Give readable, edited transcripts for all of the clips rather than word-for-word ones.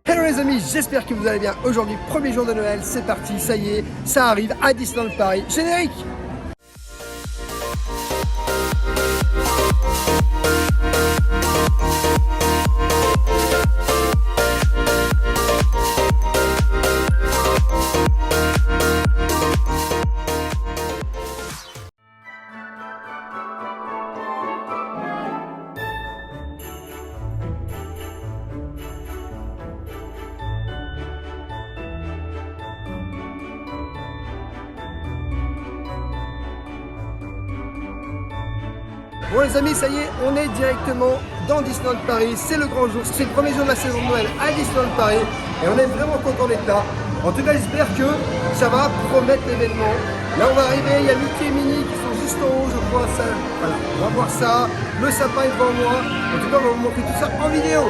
Hello les amis, j'espère que vous allez bien. Aujourd'hui, premier jour de Noël, c'est parti, ça y est, ça arrive à Disneyland Paris. Générique! Bon les amis, ça y est, on est directement dans Disneyland Paris, c'est le grand jour, c'est le premier jour de la saison de Noël à Disneyland Paris et on est vraiment content d'être là. En tout cas, j'espère que ça va promettre l'événement. Là on va arriver, il y a Mickey et Minnie qui sont juste en haut, je crois, ça. Voilà, on va voir ça, le sapin est devant moi. En tout cas, on va vous montrer tout ça en vidéo.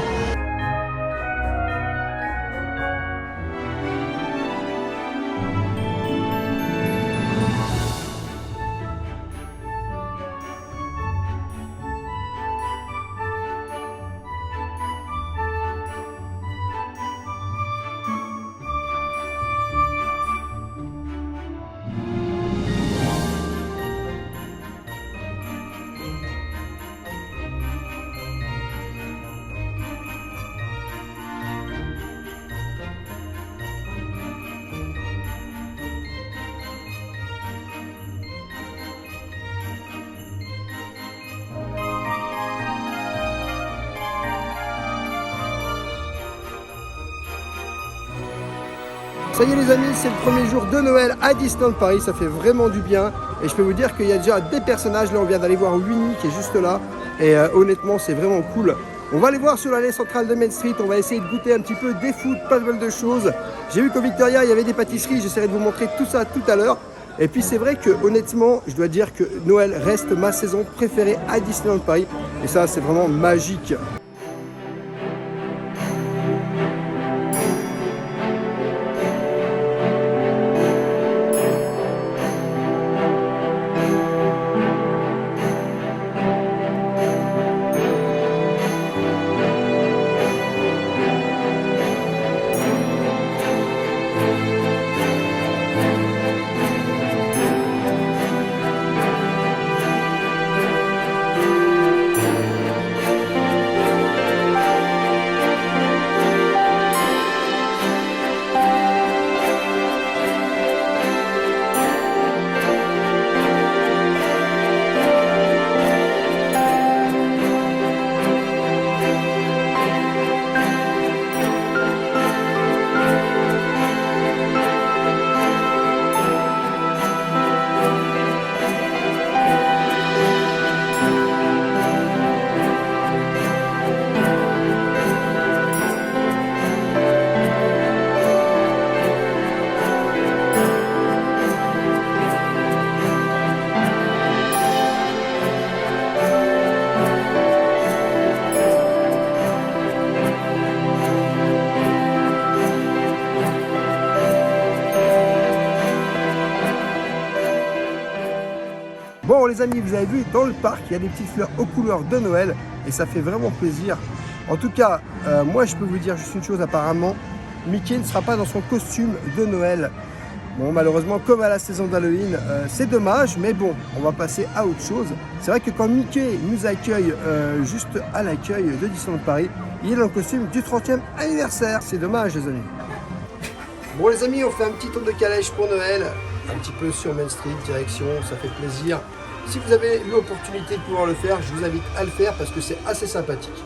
Ça y est les amis, c'est le premier jour de Noël à Disneyland Paris, ça fait vraiment du bien. Et je peux vous dire qu'il y a déjà des personnages, là on vient d'aller voir Winnie qui est juste là. Et honnêtement c'est vraiment cool. On va aller voir sur l'allée centrale de Main Street, on va essayer de goûter un petit peu des food, pas mal de choses. J'ai vu qu'au Victoria il y avait des pâtisseries, j'essaierai de vous montrer tout ça tout à l'heure. Et puis c'est vrai que honnêtement, je dois dire que Noël reste ma saison préférée à Disneyland Paris. Et ça c'est vraiment magique. Bon les amis, vous avez vu dans le parc il y a des petites fleurs aux couleurs de Noël et ça fait vraiment plaisir. En tout cas, moi je peux vous dire juste une chose apparemment, Mickey ne sera pas dans son costume de Noël. Bon malheureusement comme à la saison d'Halloween, c'est dommage mais bon, on va passer à autre chose. C'est vrai que quand Mickey nous accueille juste à l'accueil de Disneyland Paris, il est dans le costume du 30e anniversaire. C'est dommage les amis. Bon les amis, on fait un petit tour de calèche pour Noël, un petit peu sur Main Street, direction, ça fait plaisir. Si vous avez l'opportunité de pouvoir le faire, je vous invite à le faire parce que c'est assez sympathique.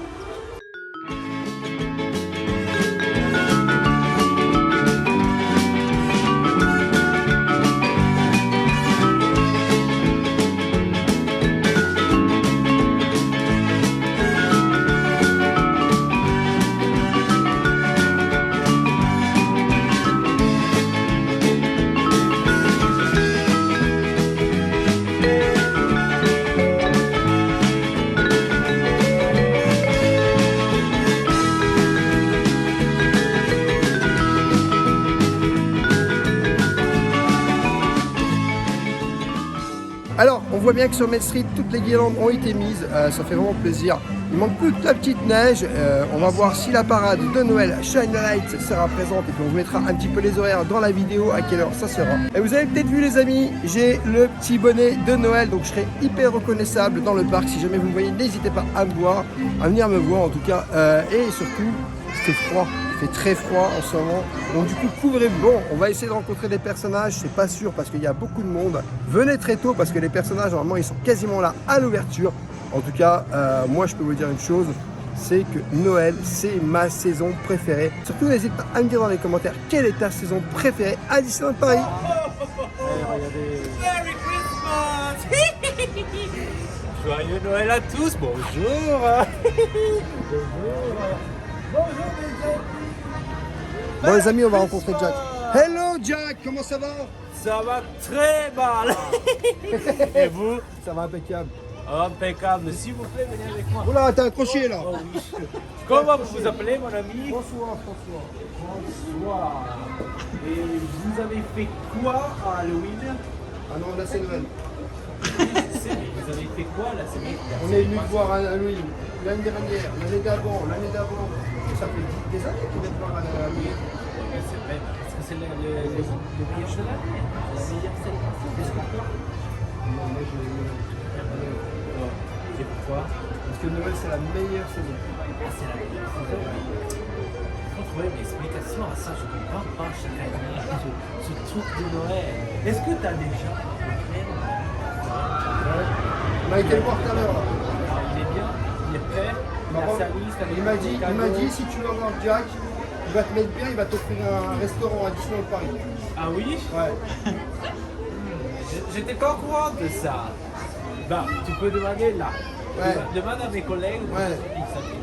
voit bien que sur Main Street, toutes les guirlandes ont été mises. Ça fait vraiment plaisir. Il manque plus que la petite neige. On va voir si la parade de Noël Shine the Light sera présente. Et puis on vous mettra un petit peu les horaires dans la vidéo à quelle heure ça sera. Et vous avez peut-être vu les amis, j'ai le petit bonnet de Noël. Donc je serai hyper reconnaissable dans le parc. Si jamais vous me voyez, n'hésitez pas à me voir, à venir me voir en tout cas. Et surtout, c'est froid. Il fait très froid en ce moment. Donc du coup, couvrez-vous. Bon, on va essayer de rencontrer des personnages. C'est pas sûr parce qu'il y a beaucoup de monde. Venez très tôt parce que les personnages, normalement, ils sont quasiment là à l'ouverture. En tout cas, moi, je peux vous dire une chose. C'est que Noël, c'est ma saison préférée. Surtout, n'hésite pas à me dire dans les commentaires quelle est ta saison préférée à Disneyland Paris. Merry Christmas. Joyeux Noël à tous. Bonjour. Bon les amis, on va rencontrer Jack. Hello Jack, comment ça va? Ça va très mal. Et vous? Ça va impeccable. Impeccable. S'il vous plaît, venez avec moi. Oula, t'es accroché là. Oh oui. Comment vous vous appelez, mon ami? Bonsoir, François. Bonsoir. Et vous avez fait quoi à Halloween? Ah non, là c'est Noël. Vous avez fait quoi là? On est venu te voir à Halloween l'année dernière, l'année d'avant. Ça fait des années qu'on vient te voir à Halloween. C'est vrai, parce que c'est le pire de l'année. La meilleure célébration. Qu'est-ce qu'on fait? Non, moi je Et pourquoi? Parce que Noël c'est la meilleure saison. C'est la meilleure saison. Il faut trouver une explication à ça. Je ne comprends pas chaque année ce truc de Noël. Est-ce que tu as déjà On a été le voir tout à l'heure là. Il est bien, il est prêt, il a sa liste avec Il m'a dit si tu veux voir Jack, il va te mettre bien, il va t'offrir un restaurant à Disneyland Paris. Ah oui? Ouais. J'étais pas au courant de ça. Bah, tu peux demander là. Ouais. Demande à mes collègues. Ouais. Ils savent.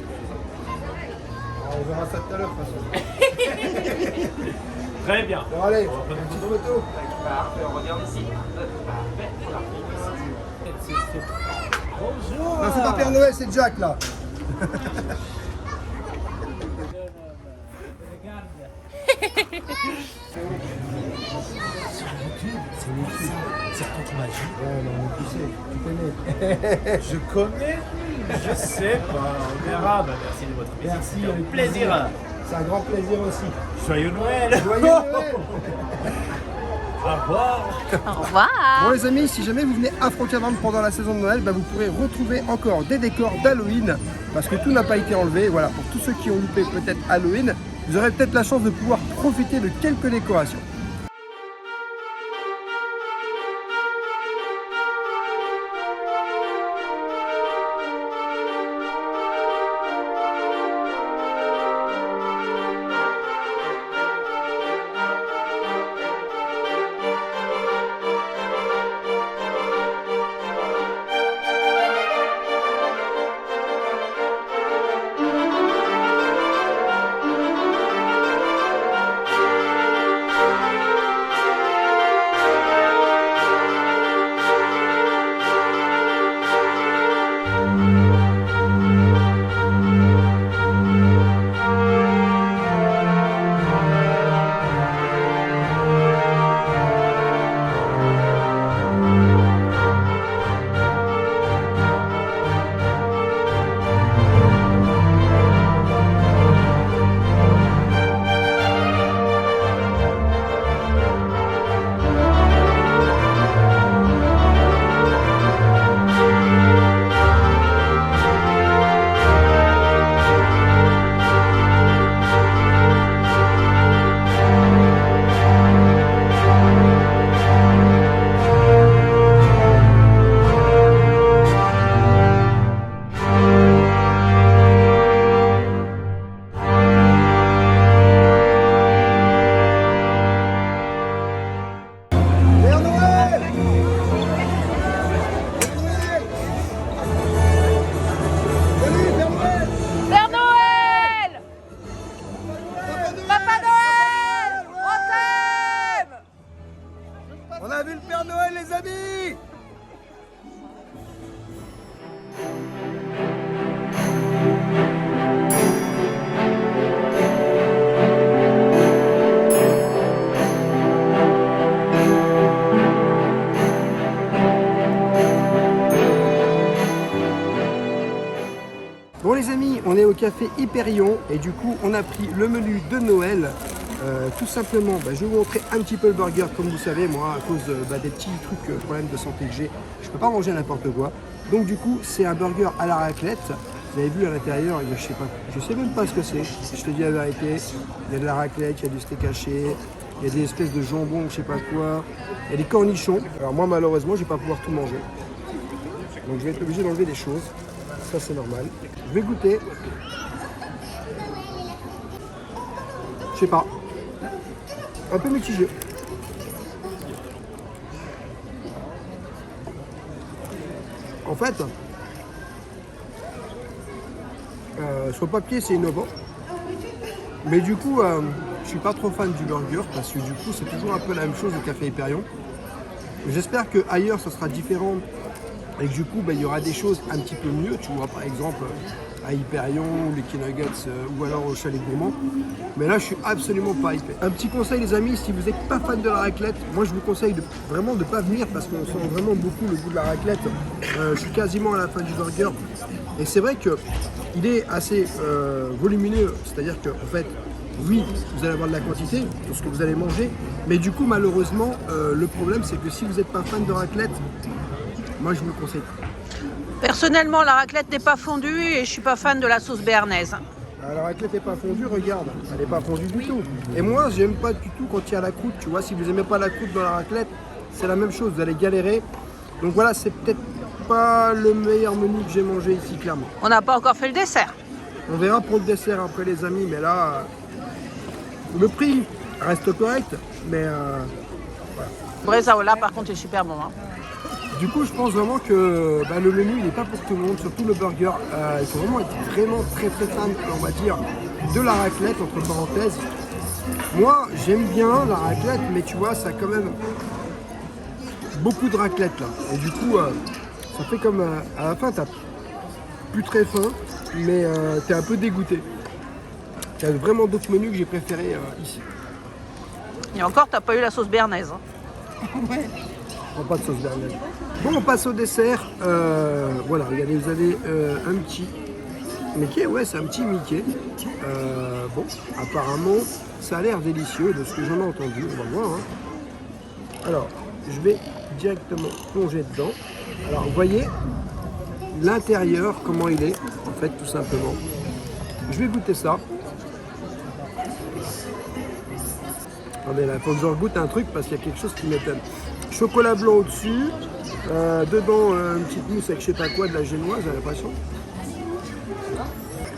On verra ça tout à l'heure de toute façon. Très bien. Bon allez, une petite photo. Parfait, on regarde ici. Parfait, on la Bonjour. Non, c'est pas Père Noël, c'est Jack là. C'est ton magie. Ouais, non, mais tu sais, tu connais. Je connais. Je sais pas. On verra. Bah, merci de votre visite. Merci, C'était un avec plaisir. C'est un grand plaisir aussi. Joyeux Noël. Joyeux Noël. Au revoir. Au revoir. Bon les amis, si jamais vous venez à Francavante pendant la saison de Noël, bah, vous pourrez retrouver encore des décors d'Halloween parce que tout n'a pas été enlevé. Voilà, pour tous ceux qui ont loupé peut-être Halloween, vous aurez peut-être la chance de pouvoir profiter de quelques décorations. Bon les amis, on est au café Hyperion et du coup on a pris le menu de Noël. Tout simplement, je vais vous montrer un petit peu le burger. Comme vous savez, moi, à cause des petits trucs, problèmes de santé que j'ai, je peux pas manger n'importe quoi. Donc du coup, c'est un burger à la raclette. Vous avez vu à l'intérieur, je sais même pas ce que c'est. Je te dis la vérité, il y a de la raclette, il y a du steak haché, il y a des espèces de jambon, je sais pas quoi. Il y a des cornichons. Alors moi, malheureusement, je vais pas pouvoir tout manger. Donc je vais être obligé d'enlever des choses. Ça, c'est normal. Je vais goûter. Je sais pas. Un peu mitigé. En fait, sur le papier c'est innovant, mais du coup je suis pas trop fan du burger parce que du coup c'est toujours un peu la même chose au café Hyperion. J'espère que ailleurs ça sera différent et que du coup il y aura des choses un petit peu mieux, tu vois, par exemple à Hyperion, les Key Nuggets ou alors au Chalet Gourmand. Mais là je suis absolument pas hypé. Un petit conseil les amis, si vous n'êtes pas fan de la raclette, moi je vous conseille vraiment de ne pas venir parce qu'on sent vraiment beaucoup le goût de la raclette. Je suis quasiment à la fin du burger et c'est vrai que il est assez volumineux, c'est-à-dire que en fait oui, vous allez avoir de la quantité pour ce que vous allez manger, mais du coup malheureusement le problème c'est que si vous n'êtes pas fan de raclette, moi je vous le conseille pas. Personnellement, la raclette n'est pas fondue et je suis pas fan de la sauce béarnaise. La raclette n'est pas fondue, regarde, elle n'est pas fondue du tout. Et moi, j'aime pas du tout quand il y a la croûte, tu vois, si vous n'aimez pas la croûte dans la raclette, c'est la même chose, vous allez galérer. Donc voilà, c'est peut-être pas le meilleur menu que j'ai mangé ici, clairement. On n'a pas encore fait le dessert. On verra pour le dessert après les amis, mais là, le prix reste correct, mais voilà. Bresaola, par contre, est super bon. Hein. Du coup, je pense vraiment que le menu, il n'est pas pour tout le monde, surtout le burger. Il faut vraiment être vraiment très fan, on va dire, de la raclette, entre parenthèses. Moi, j'aime bien la raclette, mais tu vois, ça a quand même beaucoup de raclette là. Et du coup, ça fait comme à la fin, t'as plus très faim, mais t'es un peu dégoûté. Il y a vraiment d'autres menus que j'ai préférés ici. Et encore, t'as pas eu la sauce béarnaise. Hein. Ouais. Pas de sauce béarnaise. Bon, on passe au dessert. Voilà, regardez, vous avez un petit Mickey. Ouais, c'est un petit Mickey. Bon, apparemment, ça a l'air délicieux de ce que j'en ai entendu. On va voir. Hein. Alors, je vais directement plonger dedans. Alors, vous voyez l'intérieur, comment il est, en fait, tout simplement. Je vais goûter ça. Attendez, là, il faut que je goûte un truc parce qu'il y a quelque chose qui m'étonne. Chocolat blanc au-dessus, dedans une petite mousse avec je sais pas quoi, de la génoise, j'ai l'impression.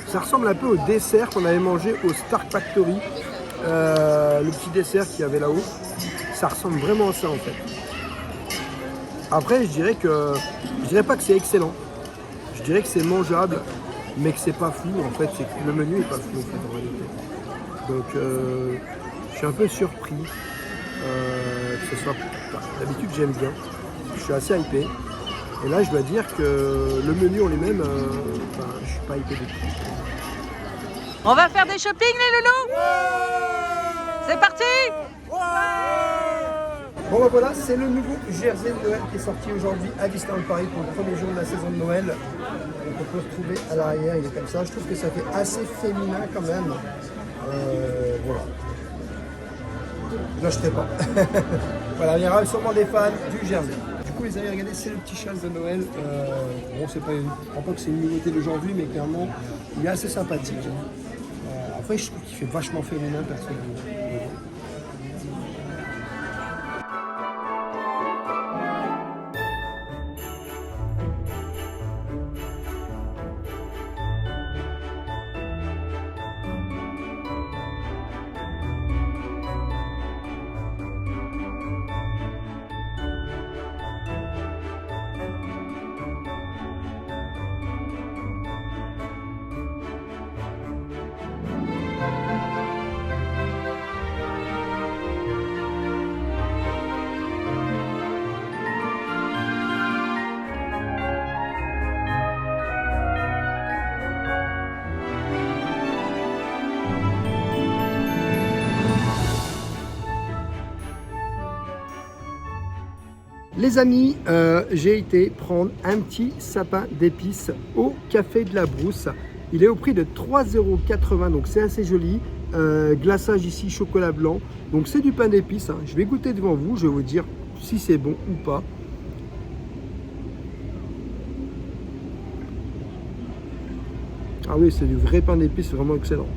Ça ressemble un peu au dessert qu'on avait mangé au Stark Factory, le petit dessert qu'il y avait là-haut. Ça ressemble vraiment à ça en fait. Après, je dirais pas que c'est excellent. Je dirais que c'est mangeable, mais que c'est pas fou en fait. C'est que le menu est pas fou en fait en réalité. Donc, je suis un peu surpris. Que ce soit d'habitude j'aime bien, je suis assez hypé et là je dois dire que le menu en lui-même je suis pas hypé du tout. On va faire des shopping les loulous. C'est parti. Bon voilà, c'est le nouveau jersey de Noël qui est sorti aujourd'hui à Disneyland Paris pour le premier jour de la saison de Noël. Donc on peut se trouver à l'arrière, il est comme ça, je trouve que ça fait assez féminin quand même. Voilà. Je n'achèterai pas. Voilà, il y aura sûrement des fans du jersey. Du coup, les amis, regardez, c'est le petit châle de Noël. Bon, je ne crois pas que c'est une nouveauté d'aujourd'hui, mais clairement, il est assez sympathique. Après, je trouve qu'il fait vachement féminin, personnellement. Les amis, j'ai été prendre un petit sapin d'épices au Café de la Brousse. Il est au prix de 3,80 €, donc c'est assez joli. Glaçage ici, chocolat blanc. Donc c'est du pain d'épices, hein. Je vais goûter devant vous, je vais vous dire si c'est bon ou pas. Ah oui, c'est du vrai pain d'épices, vraiment excellent.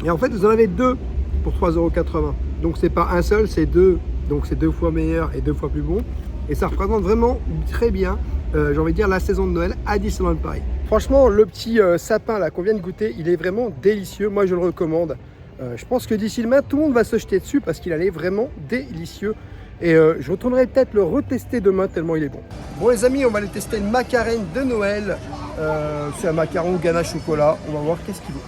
Et en fait, vous en avez deux pour 3,80 €. Donc c'est pas un seul, c'est deux. Donc c'est 2 fois meilleur et 2 fois plus bon. Et ça représente vraiment très bien, j'ai envie de dire, la saison de Noël à Disneyland Paris. Franchement, le petit sapin là qu'on vient de goûter, il est vraiment délicieux. Moi, je le recommande. Je pense que d'ici demain, tout le monde va se jeter dessus parce qu'il est vraiment délicieux. Et je retournerai peut-être le retester demain tellement il est bon. Bon les amis, on va aller tester le macarène de Noël. C'est un macaron ganache chocolat. On va voir qu'est-ce qu'il vaut.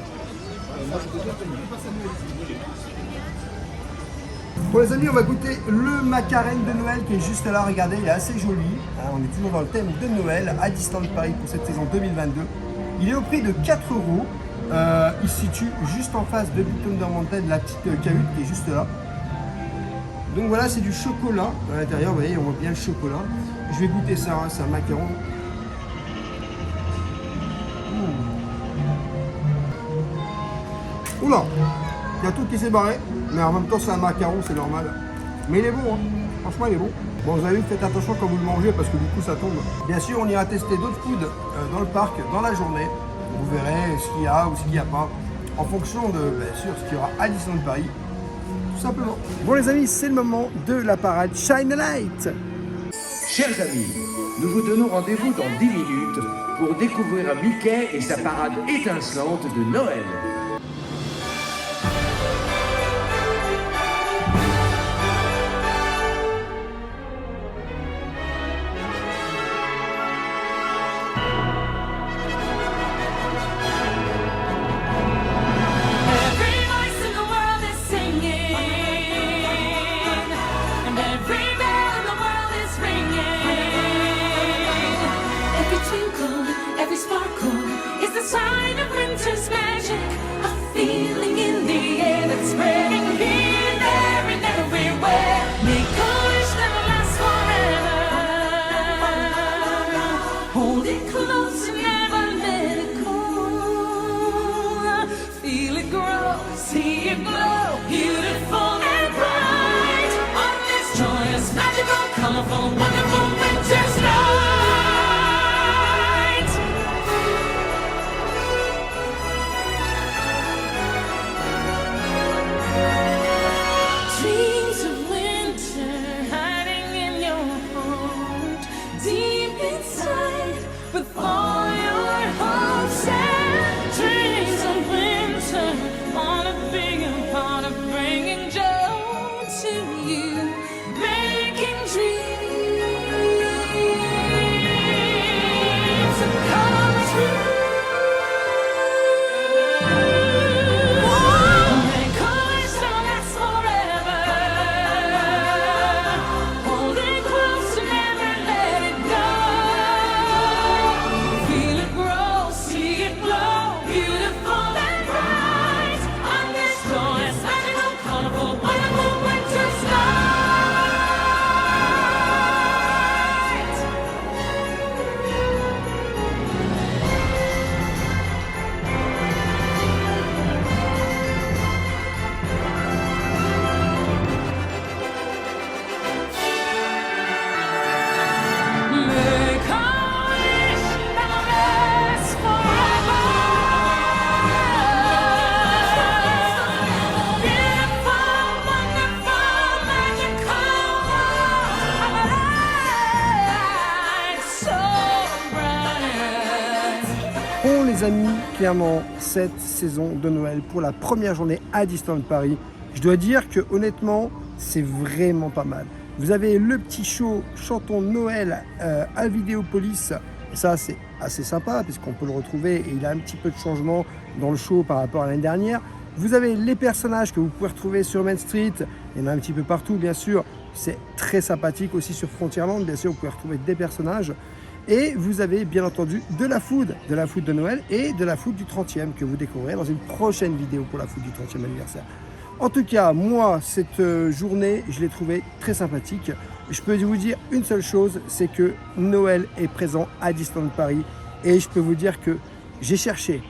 Bon les amis, on va goûter le macarène de Noël qui est juste là. Regardez, il est assez joli. On est toujours dans le thème de Noël à Disneyland Paris pour cette saison 2022. Il est au prix de 4 €. Il se situe juste en face de Big Thunder Mountain, la petite cahute qui est juste là. Donc voilà, c'est du chocolat à l'intérieur, vous voyez, on voit bien le chocolat. Je vais goûter ça, hein, c'est un macaron. Oula, il y a tout qui s'est barré, mais en même temps c'est un macaron, c'est normal. Mais il est bon, hein. Franchement il est bon. Bon, vous avez vu, faites attention quand vous le mangez parce que du coup ça tombe. Bien sûr, on ira tester d'autres foods dans le parc, dans la journée. Vous verrez ce qu'il y a ou ce qu'il n'y a pas, en fonction de, bien sûr, ce qu'il y aura à Disneyland Paris. Tout simplement. Bon les amis, c'est le moment de la parade Shine a Light. Chers amis, nous vous donnons rendez-vous dans 10 minutes pour découvrir Mickey et sa parade étincelante de Noël. Every sparkle is the sign of winter's magic. A feeling in the air that's spreading here, there, and everywhere. Make a wish that lasts forever. Hold it close and never let it go. Feel it grow, see it glow, beautiful and bright. On this joyous, magical, colorful, wonderful winter's night. Les amis, clairement cette saison de Noël pour la première journée à Disneyland Paris, je dois dire que honnêtement c'est vraiment pas mal. Vous avez le petit show Chantons Noël à Vidéopolis, et ça c'est assez sympa puisqu'on peut le retrouver et il a un petit peu de changement dans le show par rapport à l'année dernière. Vous avez les personnages que vous pouvez retrouver sur Main Street, il y en a un petit peu partout bien sûr, c'est très sympathique aussi sur Frontierland, bien sûr vous pouvez retrouver des personnages. Et vous avez bien entendu de la food de Noël et de la food du 30e que vous découvrirez dans une prochaine vidéo pour la food du 30e anniversaire. En tout cas, moi, cette journée, je l'ai trouvée très sympathique. Je peux vous dire une seule chose, c'est que Noël est présent à Disneyland Paris Et je peux vous dire que j'ai cherché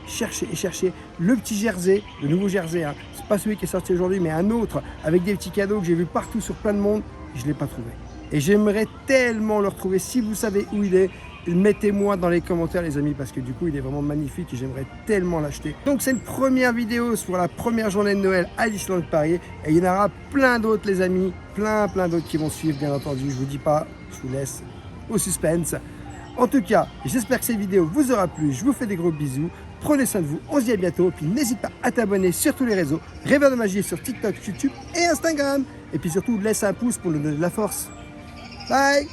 le petit jersey, le nouveau jersey, hein. C'est pas celui qui est sorti aujourd'hui, mais un autre avec des petits cadeaux que j'ai vu partout sur plein de monde. Je ne l'ai pas trouvé. Et j'aimerais tellement le retrouver. Si vous savez où il est, mettez-moi dans les commentaires les amis, parce que du coup il est vraiment magnifique et j'aimerais tellement l'acheter. Donc c'est une première vidéo sur la première journée de Noël à Disneyland Paris. Et il y en aura plein d'autres les amis, plein d'autres qui vont suivre bien entendu. Je vous dis pas, je vous laisse au suspense. En tout cas, j'espère que cette vidéo vous aura plu. Je vous fais des gros bisous. Prenez soin de vous. On se dit à bientôt. Puis n'hésite pas à t'abonner sur tous les réseaux. Rêveur de magie sur TikTok, YouTube et Instagram. Et puis surtout, laisse un pouce pour nous donner de la force. Bye!